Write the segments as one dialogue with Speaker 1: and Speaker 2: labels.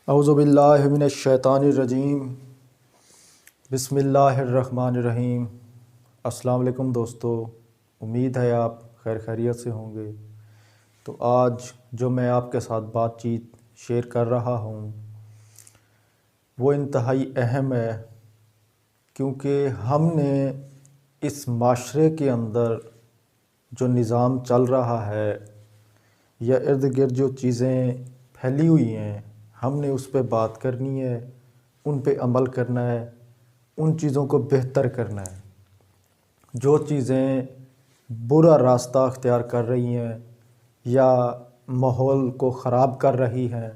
Speaker 1: اعوذ باللہ من الشیطان الرجیم، بسم اللہ الرحمن الرحیم۔ السلام علیکم دوستو، امید ہے آپ خیر خیریت سے ہوں گے۔ تو آج جو میں آپ کے ساتھ بات چیت شیئر کر رہا ہوں وہ انتہائی اہم ہے، کیونکہ ہم نے اس معاشرے کے اندر جو نظام چل رہا ہے یا ارد گرد جو چیزیں پھیلی ہوئی ہیں، ہم نے اس پہ بات کرنی ہے، ان پہ عمل کرنا ہے، ان چیزوں کو بہتر کرنا ہے۔ جو چیزیں برا راستہ اختیار کر رہی ہیں یا ماحول کو خراب کر رہی ہیں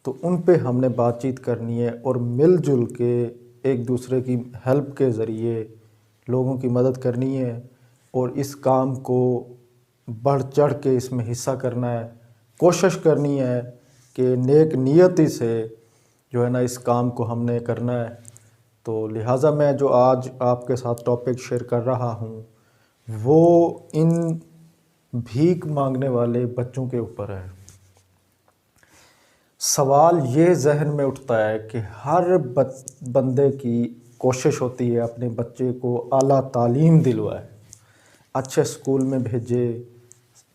Speaker 1: تو ان پہ ہم نے بات چیت کرنی ہے اور مل جل کے ایک دوسرے کی ہیلپ کے ذریعے لوگوں کی مدد کرنی ہے اور اس کام کو بڑھ چڑھ کے اس میں حصہ کرنا ہے۔ کوشش کرنی ہے کہ نیک نیتی سے جو ہے نا اس کام کو ہم نے کرنا ہے۔ تو لہٰذا میں جو آج آپ کے ساتھ ٹاپک شیئر کر رہا ہوں وہ ان بھیک مانگنے والے بچوں کے اوپر ہے۔ سوال یہ ذہن میں اٹھتا ہے کہ ہر بندے کی کوشش ہوتی ہے اپنے بچے کو اعلیٰ تعلیم دلوائے، اچھے سکول میں بھیجے،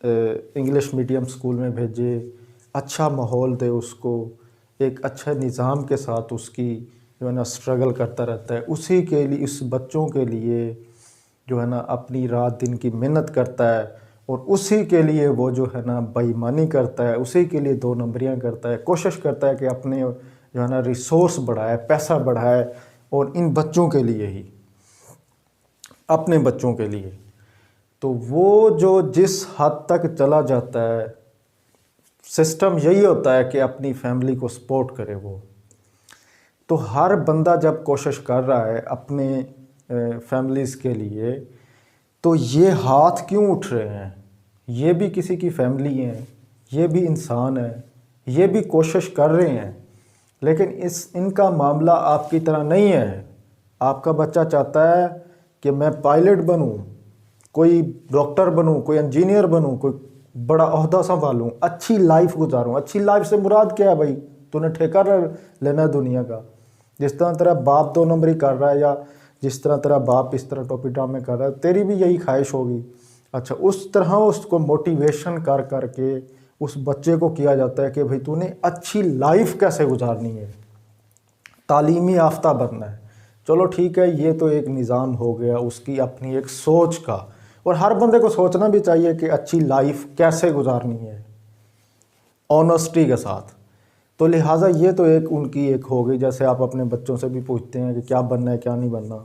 Speaker 1: انگلش میڈیم سکول میں بھیجے، اچھا ماحول دے اس کو، ایک اچھے نظام کے ساتھ اس کی جو ہے نا سٹرگل کرتا رہتا ہے، اسی کے لیے اس بچوں کے لیے جو ہے نا اپنی رات دن کی محنت کرتا ہے اور اسی کے لیے وہ جو ہے نا بے ایمانی کرتا ہے، اسی کے لیے دو نمبریاں کرتا ہے، کوشش کرتا ہے کہ اپنے جو ہے نا ریسورس بڑھائے، پیسہ بڑھائے، اور ان بچوں کے لیے ہی، اپنے بچوں کے لیے۔ تو وہ جو جس حد تک چلا جاتا ہے، سسٹم یہی ہوتا ہے کہ اپنی فیملی کو سپورٹ کرے وہ۔ تو ہر بندہ جب کوشش کر رہا ہے اپنے فیملیز کے لیے تو یہ ہاتھ کیوں اٹھ رہے ہیں؟ یہ بھی کسی کی فیملی ہیں، یہ بھی انسان ہیں، یہ بھی کوشش کر رہے ہیں، لیکن ان کا معاملہ آپ کی طرح نہیں ہے۔ آپ کا بچہ چاہتا ہے کہ میں پائلٹ بنوں، کوئی ڈاکٹر بنوں، کوئی انجینئر بنوں، کوئی بڑا عہدہ سنبھالوں، اچھی لائف گزاروں۔ اچھی لائف سے مراد کیا ہے بھائی؟ تو نے ٹھیکہ لینا ہے دنیا کا۔ جس طرح تیرا باپ دو نمبری کر رہا ہے یا جس طرح تیرا باپ اس طرح ٹوپی ڈرامے کر رہا ہے، تیری بھی یہی خواہش ہوگی۔ اچھا، اس طرح اس کو موٹیویشن کر کر کے اس بچے کو کیا جاتا ہے کہ بھائی تو نے اچھی لائف کیسے گزارنی ہے، تعلیمی یافتہ بننا ہے۔ چلو ٹھیک ہے، یہ تو ایک نظام ہو گیا اس کی اپنی ایک سوچ کا، اور ہر بندے کو سوچنا بھی چاہیے کہ اچھی لائف کیسے گزارنی ہے آنیسٹی کے ساتھ۔ تو لہٰذا یہ تو ایک ان کی ایک ہو گئی، جیسے آپ اپنے بچوں سے بھی پوچھتے ہیں کہ کیا بننا ہے کیا نہیں بننا۔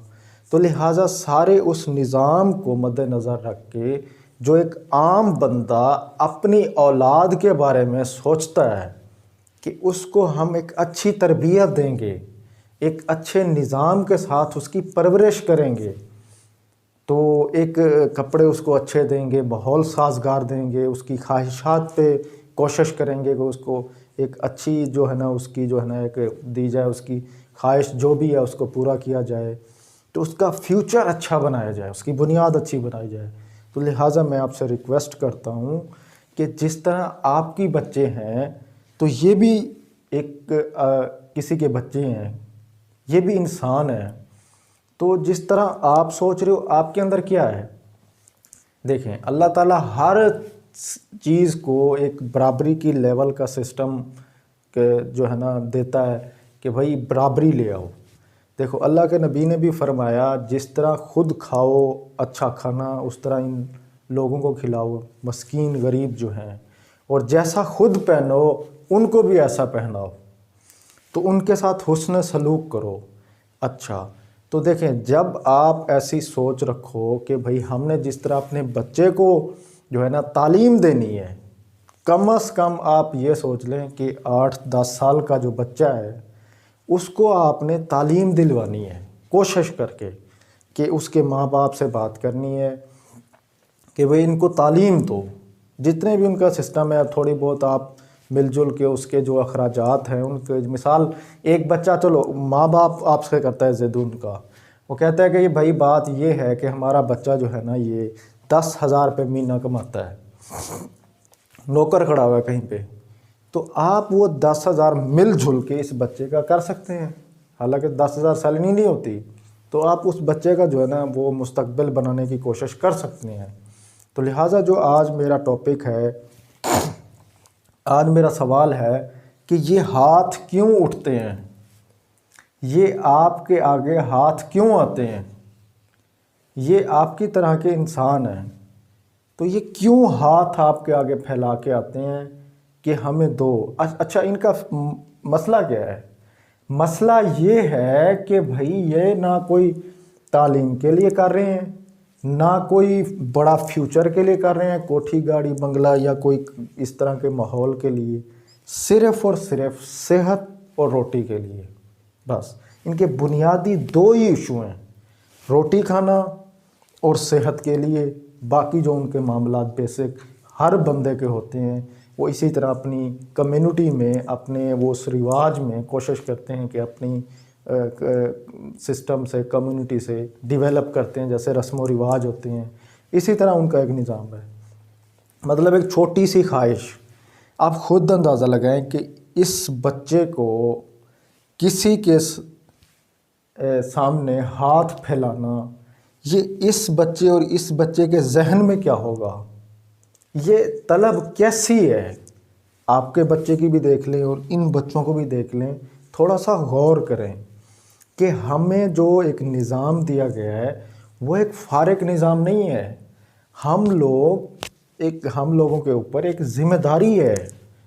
Speaker 1: تو لہٰذا سارے اس نظام کو مد نظر رکھ کے جو ایک عام بندہ اپنی اولاد کے بارے میں سوچتا ہے کہ اس کو ہم ایک اچھی تربیت دیں گے، ایک اچھے نظام کے ساتھ اس کی پرورش کریں گے، تو ایک کپڑے اس کو اچھے دیں گے، ماحول سازگار دیں گے، اس کی خواہشات پہ کوشش کریں گے کہ اس کو ایک اچھی جو ہے نا اس کی جو ہے نا ایک دی جائے، اس کی خواہش جو بھی ہے اس کو پورا کیا جائے، تو اس کا فیوچر اچھا بنایا جائے، اس کی بنیاد اچھی بنائی جائے۔ تو لہٰذا میں آپ سے ریکویسٹ کرتا ہوں کہ جس طرح آپ کی بچے ہیں تو یہ بھی ایک کسی کے بچے ہیں، یہ بھی انسان ہیں۔ تو جس طرح آپ سوچ رہے ہو آپ کے اندر کیا ہے، دیکھیں اللہ تعالیٰ ہر چیز کو ایک برابری کی لیول کا سسٹم جو ہے نا دیتا ہے کہ بھائی برابری لے آؤ۔ دیکھو اللہ کے نبی نے بھی فرمایا جس طرح خود کھاؤ اچھا کھانا اس طرح ان لوگوں کو کھلاؤ، مسکین غریب جو ہیں، اور جیسا خود پہنو ان کو بھی ایسا پہناؤ، تو ان کے ساتھ حسن سلوک کرو۔ اچھا، تو دیکھیں جب آپ ایسی سوچ رکھو کہ بھائی ہم نے جس طرح اپنے بچے کو جو ہے نا تعلیم دینی ہے، کم از کم آپ یہ سوچ لیں کہ 8-10 سال کا جو بچہ ہے اس کو آپ نے تعلیم دلوانی ہے، کوشش کر کے کہ اس کے ماں باپ سے بات کرنی ہے کہ بھئی ان کو تعلیم دو، جتنے بھی ان کا سسٹم ہے تھوڑی بہت آپ مل جل کے اس کے جو اخراجات ہیں ان کے، مثال ایک بچہ چلو ماں باپ آپ سے کرتا ہے ضد ان کا، وہ کہتا ہے کہ یہ بھائی بات یہ ہے کہ ہمارا بچہ جو ہے نا یہ 10,000 روپے مہینہ کماتا ہے، نوکر کھڑا ہوا ہے کہیں پہ، تو آپ وہ 10,000 مل جل کے اس بچے کا کر سکتے ہیں، حالانکہ 10,000 سیلری نہیں ہوتی، تو آپ اس بچے کا جو ہے نا وہ مستقبل بنانے کی کوشش کر سکتے ہیں۔ تو لہٰذا جو آج میرا ٹاپک ہے، آج میرا سوال ہے کہ یہ ہاتھ کیوں اٹھتے ہیں، یہ آپ کے آگے ہاتھ کیوں آتے ہیں، یہ آپ کی طرح کے انسان ہیں، تو یہ کیوں ہاتھ آپ کے آگے پھیلا کے آتے ہیں کہ ہمیں دو۔ اچھا، ان کا مسئلہ کیا ہے؟ مسئلہ یہ ہے کہ بھائی یہ نہ کوئی تعلیم کے لیے کر رہے ہیں، نہ کوئی بڑا فیوچر کے لیے کر رہے ہیں، کوٹھی گاڑی بنگلہ یا کوئی اس طرح کے ماحول کے لیے، صرف اور صرف صحت اور روٹی کے لیے۔ بس ان کے بنیادی دو ہی ایشو ہیں، روٹی کھانا اور صحت کے لیے۔ باقی جو ان کے معاملات بیسک ہر بندے کے ہوتے ہیں، وہ اسی طرح اپنی کمیونٹی میں، اپنے وہ اس رواج میں کوشش کرتے ہیں کہ اپنی سسٹم سے، کمیونٹی سے ڈیولپ کرتے ہیں، جیسے رسم و رواج ہوتے ہیں، اسی طرح ان کا ایک نظام ہے۔ مطلب ایک چھوٹی سی خواہش، آپ خود اندازہ لگائیں کہ اس بچے کو کسی کے سامنے ہاتھ پھیلانا، یہ اس بچے اور اس بچے کے ذہن میں کیا ہوگا، یہ طلب کیسی ہے؟ آپ کے بچے کی بھی دیکھ لیں اور ان بچوں کو بھی دیکھ لیں، تھوڑا سا غور کریں کہ ہمیں جو ایک نظام دیا گیا ہے وہ ایک فارغ نظام نہیں ہے۔ ہم لوگوں کے اوپر ایک ذمہ داری ہے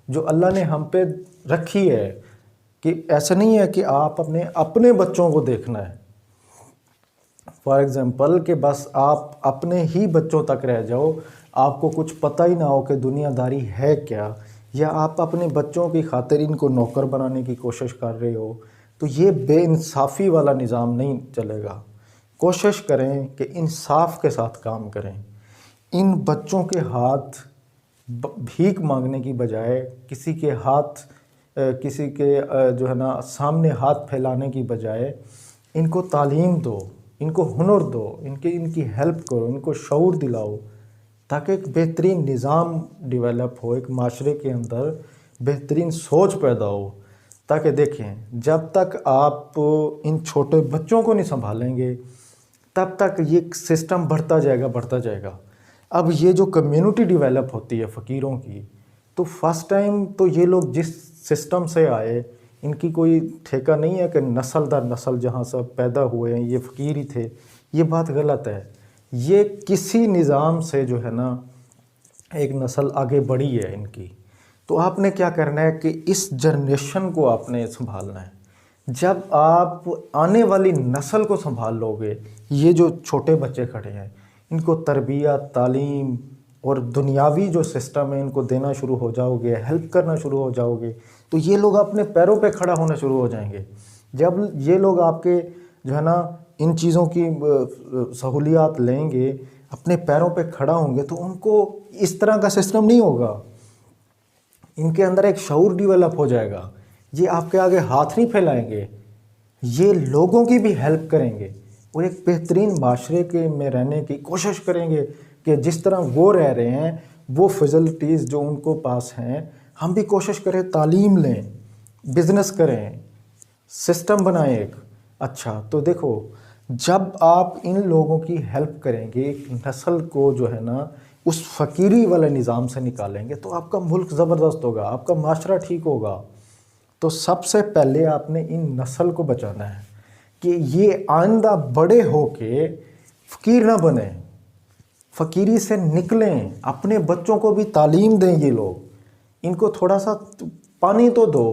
Speaker 1: جو اللہ نے ہم پہ رکھی ہے، کہ ایسا نہیں ہے کہ آپ اپنے بچوں کو دیکھنا ہے۔ فار ایگزامپل کہ بس آپ اپنے ہی بچوں تک رہ جاؤ، آپ کو کچھ پتہ ہی نہ ہو کہ دنیا داری ہے کیا، یا آپ اپنے بچوں کی خاطر ان کو نوکر بنانے کی کوشش کر رہے ہو، تو یہ بے انصافی والا نظام نہیں چلے گا۔ کوشش کریں کہ انصاف کے ساتھ کام کریں۔ ان بچوں کے ہاتھ بھیک مانگنے کی بجائے، کسی کے جو ہے نا سامنے ہاتھ پھیلانے کی بجائے، ان کو تعلیم دو، ان کو ہنر دو، ان کی ہیلپ کرو، ان کو شعور دلاؤ، تاکہ ایک بہترین نظام ڈیولپ ہو، ایک معاشرے کے اندر بہترین سوچ پیدا ہو۔ تاکہ دیکھیں، جب تک آپ ان چھوٹے بچوں کو نہیں سنبھالیں گے، تب تک یہ سسٹم بڑھتا جائے گا۔ اب یہ جو کمیونٹی ڈیولپ ہوتی ہے فقیروں کی، تو فرسٹ ٹائم تو یہ لوگ جس سسٹم سے آئے، ان کی کوئی ٹھیکہ نہیں ہے کہ نسل در نسل جہاں سے پیدا ہوئے ہیں یہ فقیر ہی تھے، یہ بات غلط ہے۔ یہ کسی نظام سے جو ہے نا ایک نسل آگے بڑھی ہے ان کی، تو آپ نے کیا کرنا ہے کہ اس جنریشن کو آپ نے سنبھالنا ہے۔ جب آپ آنے والی نسل کو سنبھال لو گے، یہ جو چھوٹے بچے کھڑے ہیں، ان کو تربیت، تعلیم اور دنیاوی جو سسٹم ہے ان کو دینا شروع ہو جاؤ گے، ہیلپ کرنا شروع ہو جاؤ گے، تو یہ لوگ اپنے پیروں پہ کھڑا ہونا شروع ہو جائیں گے۔ جب یہ لوگ آپ کے جو ہے نا ان چیزوں کی سہولیات لیں گے، اپنے پیروں پہ کھڑا ہوں گے، تو ان کو اس طرح کا سسٹم نہیں ہوگا، ان کے اندر ایک شعور ڈیولپ ہو جائے گا۔ یہ آپ کے آگے ہاتھ نہیں پھیلائیں گے، یہ لوگوں کی بھی ہیلپ کریں گے، اور ایک بہترین معاشرے میں رہنے کی کوشش کریں گے کہ جس طرح وہ رہ رہے ہیں، وہ فیسلٹیز جو ان کو پاس ہیں، ہم بھی کوشش کریں، تعلیم لیں، بزنس کریں، سسٹم بنائیں ایک اچھا۔ تو دیکھو، جب آپ ان لوگوں کی ہیلپ کریں گے، ایک نسل کو جو ہے نا اس فقیری والے نظام سے نکالیں گے، تو آپ کا ملک زبردست ہوگا، آپ کا معاشرہ ٹھیک ہوگا۔ تو سب سے پہلے آپ نے ان نسل کو بچانا ہے کہ یہ آئندہ بڑے ہو کے فقیر نہ بنیں، فقیری سے نکلیں، اپنے بچوں کو بھی تعلیم دیں۔ یہ لوگ، ان کو تھوڑا سا پانی تو دو۔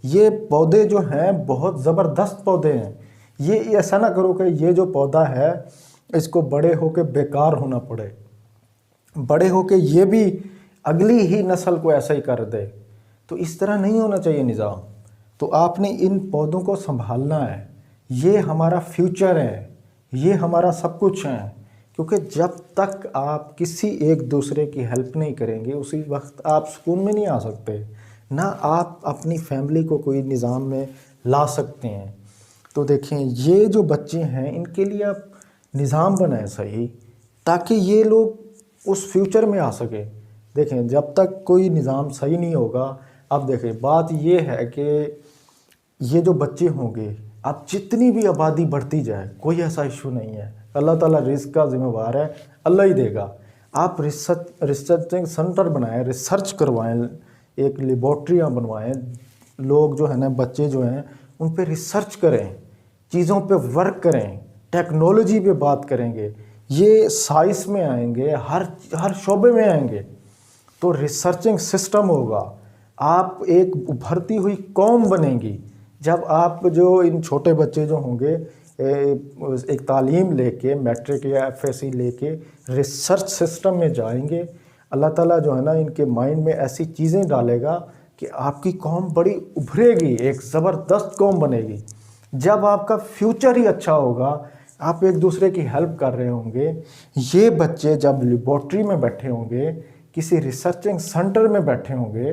Speaker 1: یہ پودے جو ہیں بہت زبردست پودے ہیں، یہ ایسا نہ کرو کہ یہ جو پودا ہے اس کو بڑے ہو کے بیکار ہونا پڑے، بڑے ہو کے یہ بھی اگلی ہی نسل کو ایسا ہی کر دے۔ تو اس طرح نہیں ہونا چاہیے نظام۔ تو آپ نے ان پودوں کو سنبھالنا ہے، یہ ہمارا فیوچر ہے، یہ ہمارا سب کچھ ہے۔ کیونکہ جب تک آپ کسی ایک دوسرے کی ہیلپ نہیں کریں گے، اسی وقت آپ سکون میں نہیں آ سکتے، نہ آپ اپنی فیملی کو کوئی نظام میں لا سکتے ہیں۔ تو دیکھیں، یہ جو بچے ہیں ان کے لیے آپ نظام بنائیں صحیح، تاکہ یہ لوگ اس فیوچر میں آ سکیں۔ دیکھیں، جب تک کوئی نظام صحیح نہیں ہوگا، اب دیکھیں بات یہ ہے کہ یہ جو بچے ہوں گے، اب جتنی بھی آبادی بڑھتی جائے کوئی ایسا ایشو نہیں ہے، اللہ تعالیٰ رزق کا ذمہ دار ہے، اللہ ہی دے گا۔ آپ ریسرچنگ سینٹر بنائیں، ریسرچ کروائیں، ایک لیبارٹریاں بنوائیں، لوگ جو ہے نا بچے جو ہیں ان پہ ریسرچ کریں، چیزوں پہ ورک کریں، ٹیکنالوجی پہ بات کریں گے، یہ سائنس میں آئیں گے، ہر شعبے میں آئیں گے تو ریسرچنگ سسٹم ہوگا، آپ ایک ابھرتی ہوئی قوم بنیں گی۔ جب آپ جو ان چھوٹے بچے جو ہوں گے ایک تعلیم لے کے میٹرک یا ایف ایس سی لے کے ریسرچ سسٹم میں جائیں گے، اللہ تعالیٰ جو ہے نا ان کے مائنڈ میں ایسی چیزیں ڈالے گا کہ آپ کی قوم بڑی ابھرے گی، ایک زبردست قوم بنے گی۔ جب آپ کا فیوچر ہی اچھا ہوگا، آپ ایک دوسرے کی ہیلپ کر رہے ہوں گے، یہ بچے جب لیبارٹری میں بیٹھے ہوں گے، کسی ریسرچنگ سینٹر میں بیٹھے ہوں گے،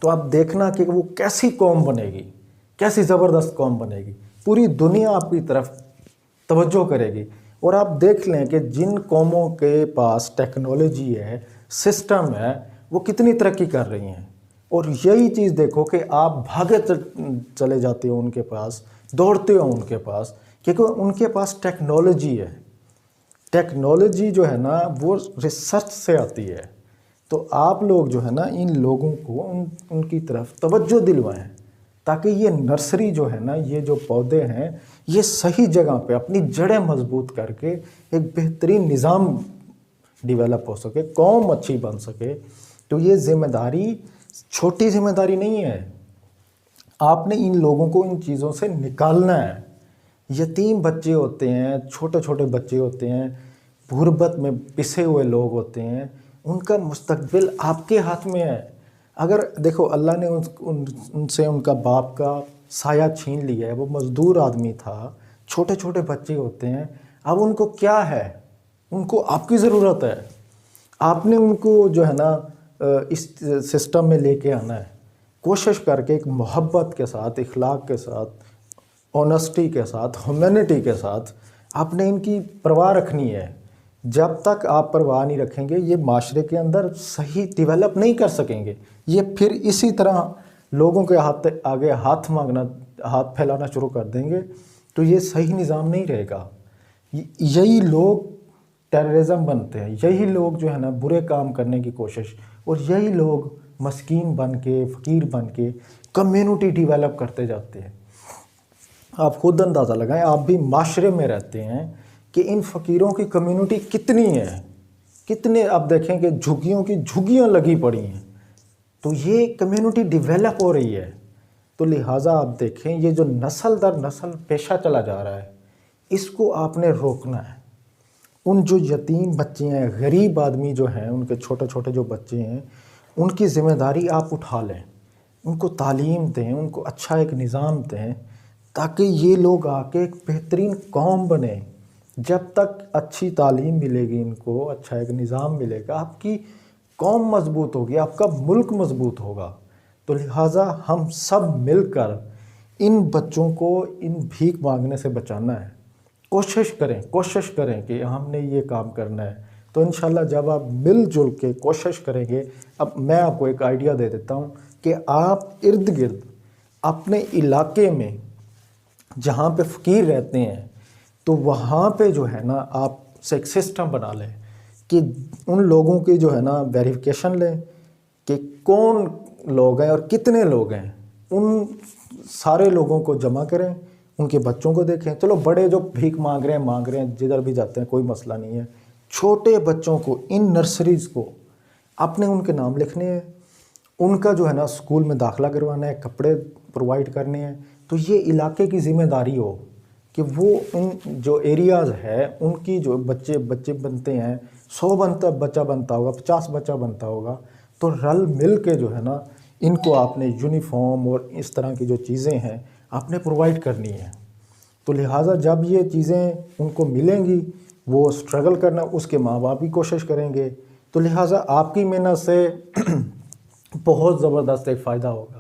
Speaker 1: تو آپ دیکھنا کہ وہ کیسی قوم بنے گی، کیسی زبردست قوم بنے گی، پوری دنیا آپ کی طرف توجہ کرے گی۔ اور آپ دیکھ لیں کہ جن قوموں کے پاس ٹیکنالوجی ہے، سسٹم ہے، وہ کتنی ترقی کر رہی ہیں، اور یہی چیز دیکھو کہ آپ بھاگے چلے جاتے ہو ان کے پاس، دوڑتے ہو ان کے پاس، کیونکہ ان کے پاس ٹیکنالوجی ہے۔ ٹیکنالوجی جو ہے نا وہ ریسرچ سے آتی ہے، تو آپ لوگ جو ہے نا ان لوگوں کو ان کی طرف توجہ دلوائیں تاکہ یہ نرسری جو ہے نا، یہ جو پودے ہیں یہ صحیح جگہ پہ اپنی جڑیں مضبوط کر کے ایک بہترین نظام ڈیولپ ہو سکے، قوم اچھی بن سکے۔ تو یہ ذمہ داری چھوٹی ذمہ داری نہیں ہے، آپ نے ان لوگوں کو ان چیزوں سے نکالنا ہے۔ یتیم بچے ہوتے ہیں، چھوٹے چھوٹے بچے ہوتے ہیں، غربت میں پسے ہوئے لوگ ہوتے ہیں، ان کا مستقبل آپ کے ہاتھ میں ہے۔ اگر دیکھو اللہ نے ان سے ان کا باپ کا سایہ چھین لیا ہے، وہ مزدور آدمی تھا، چھوٹے چھوٹے بچے ہوتے ہیں، اب ان کو کیا ہے؟ ان کو آپ کی ضرورت ہے، آپ نے ان کو جو ہے نا اس سسٹم میں لے کے آنا ہے، کوشش کر کے ایک محبت کے ساتھ، اخلاق کے ساتھ، آنیسٹی کے ساتھ، ہیومینٹی کے ساتھ آپ نے ان کی پرواہ رکھنی ہے۔ جب تک آپ پرواہ نہیں رکھیں گے یہ معاشرے کے اندر صحیح ڈیولپ نہیں کر سکیں گے، یہ پھر اسی طرح لوگوں کے آگے ہاتھ پھیلانا شروع کر دیں گے، تو یہ صحیح نظام نہیں رہے گا۔ یہی لوگ ٹیررزم بنتے ہیں، یہی لوگ جو ہے نا برے کام کرنے کی کوشش، اور یہی لوگ مسکین بن کے، فقیر بن کے کمیونٹی ڈیولپ کرتے جاتے ہیں۔ آپ خود اندازہ لگائیں، آپ بھی معاشرے میں رہتے ہیں کہ ان فقیروں کی کمیونٹی کتنی ہے، کتنے آپ دیکھیں کہ جھگیوں کی جھگیاں لگی پڑی ہیں، تو یہ کمیونٹی ڈیولپ ہو رہی ہے۔ تو لہٰذا آپ دیکھیں یہ جو نسل در نسل پیشہ چلا جا رہا ہے، اس کو آپ نے روکنا ہے۔ ان جو یتیم بچے ہیں، غریب آدمی جو ہیں، ان کے چھوٹے چھوٹے جو بچے ہیں، ان کی ذمہ داری آپ اٹھا لیں، ان کو تعلیم دیں، ان کو اچھا ایک نظام دیں تاکہ یہ لوگ آ کے ایک بہترین قوم بنیں۔ جب تک اچھی تعلیم ملے گی ان کو، اچھا ایک نظام ملے گا، آپ کی قوم مضبوط ہوگی، آپ کا ملک مضبوط ہوگا۔ تو لہٰذا ہم سب مل کر ان بچوں کو ان بھیک مانگنے سے بچانا ہے۔ کوشش کریں کہ ہم نے یہ کام کرنا ہے، تو انشاءاللہ جب آپ مل جل کے کوشش کریں گے، اب میں آپ کو ایک آئیڈیا دے دیتا ہوں کہ آپ ارد گرد اپنے علاقے میں جہاں پہ فقیر رہتے ہیں، تو وہاں پہ جو ہے نا آپ سے ایک سسٹم بنا لیں کہ ان لوگوں کی جو ہے نا ویریفیکیشن لیں کہ کون لوگ ہیں اور کتنے لوگ ہیں، ان سارے لوگوں کو جمع کریں، ان کے بچوں کو دیکھیں۔ چلو بڑے جو بھیک مانگ رہے ہیں جدھر بھی جاتے ہیں کوئی مسئلہ نہیں ہے، چھوٹے بچوں کو ان نرسریز کو آپ نے ان کے نام لکھنے ہیں، ان کا جو ہے نا اسکول میں داخلہ کروانا ہے، کپڑے پرووائڈ کرنے ہیں۔ تو یہ علاقے کی ذمہ داری ہو کہ وہ ان جو ایریاز ہے ان کی جو بچے بنتے ہیں، 100 بچہ بنتا ہوگا، 50 بچہ بنتا ہوگا، تو رل مل کے جو ہے نا ان کو آپ نے یونیفارم اور اس طرح کی جو چیزیں ہیں آپ نے پرووائڈ کرنی ہے۔ تو لہٰذا جب یہ چیزیں ان کو ملیں گی، وہ سٹرگل کرنا، اس کے ماں باپ بھی کوشش کریں گے، تو لہٰذا آپ کی محنت سے بہت زبردست ایک فائدہ ہوگا۔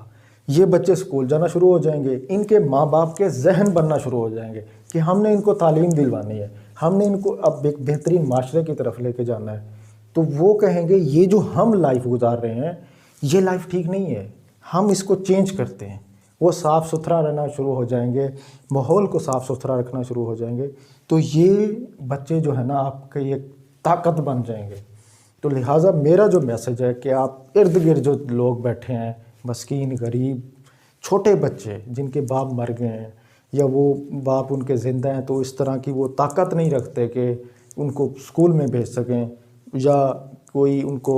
Speaker 1: یہ بچے اسکول جانا شروع ہو جائیں گے، ان کے ماں باپ کے ذہن بننا شروع ہو جائیں گے کہ ہم نے ان کو تعلیم دلوانی ہے، ہم نے ان کو اب ایک بہترین معاشرے کی طرف لے کے جانا ہے۔ تو وہ کہیں گے یہ جو ہم لائف گزار رہے ہیں یہ لائف ٹھیک نہیں ہے، ہم اس کو چینج کرتے ہیں، وہ صاف ستھرا رہنا شروع ہو جائیں گے، ماحول کو صاف ستھرا رکھنا شروع ہو جائیں گے، تو یہ بچے جو ہے نا آپ کے ایک طاقت بن جائیں گے۔ تو لہٰذا میرا جو میسج ہے کہ آپ ارد گرد جو لوگ بیٹھے ہیں، مسکین، غریب، چھوٹے بچے جن کے باپ مر گئے ہیں یا وہ باپ ان کے زندہ ہیں تو اس طرح کی وہ طاقت نہیں رکھتے کہ ان کو اسکول میں بھیج سکیں یا کوئی ان کو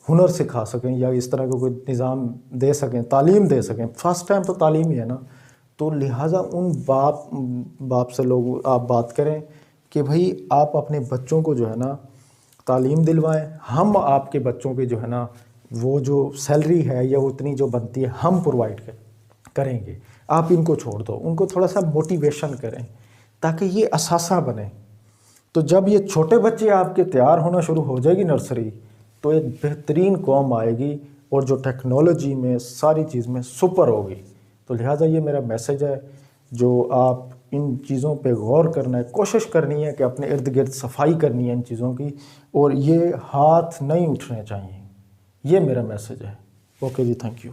Speaker 1: ہنر سکھا سکیں یا اس طرح کا کوئی نظام دے سکیں، تعلیم دے سکیں، فرسٹ ٹائم تو تعلیم ہی ہے نا، تو لہٰذا ان باپ سے لوگ آپ بات کریں کہ بھائی آپ اپنے بچوں کو جو ہے نا تعلیم دلوائیں، ہم آپ کے بچوں کے جو ہے نا وہ جو سیلری ہے یا اتنی جو بنتی ہے ہم پرووائڈ کریں گے، آپ ان کو چھوڑ دو، ان کو تھوڑا سا موٹیویشن کریں تاکہ یہ اثاثہ بنے۔ تو جب یہ چھوٹے بچے آپ کے تیار ہونا شروع ہو جائے گی نرسری، تو ایک بہترین قوم آئے گی اور جو ٹیکنالوجی میں ساری چیز میں سپر ہوگی۔ تو لہٰذا یہ میرا میسج ہے، جو آپ ان چیزوں پہ غور کرنا ہے، کوشش کرنی ہے کہ اپنے ارد گرد صفائی کرنی ہے ان چیزوں کی، اور یہ ہاتھ نہیں اٹھنے چاہیے، یہ میرا میسج ہے۔ اوکے جی، تھینک یو۔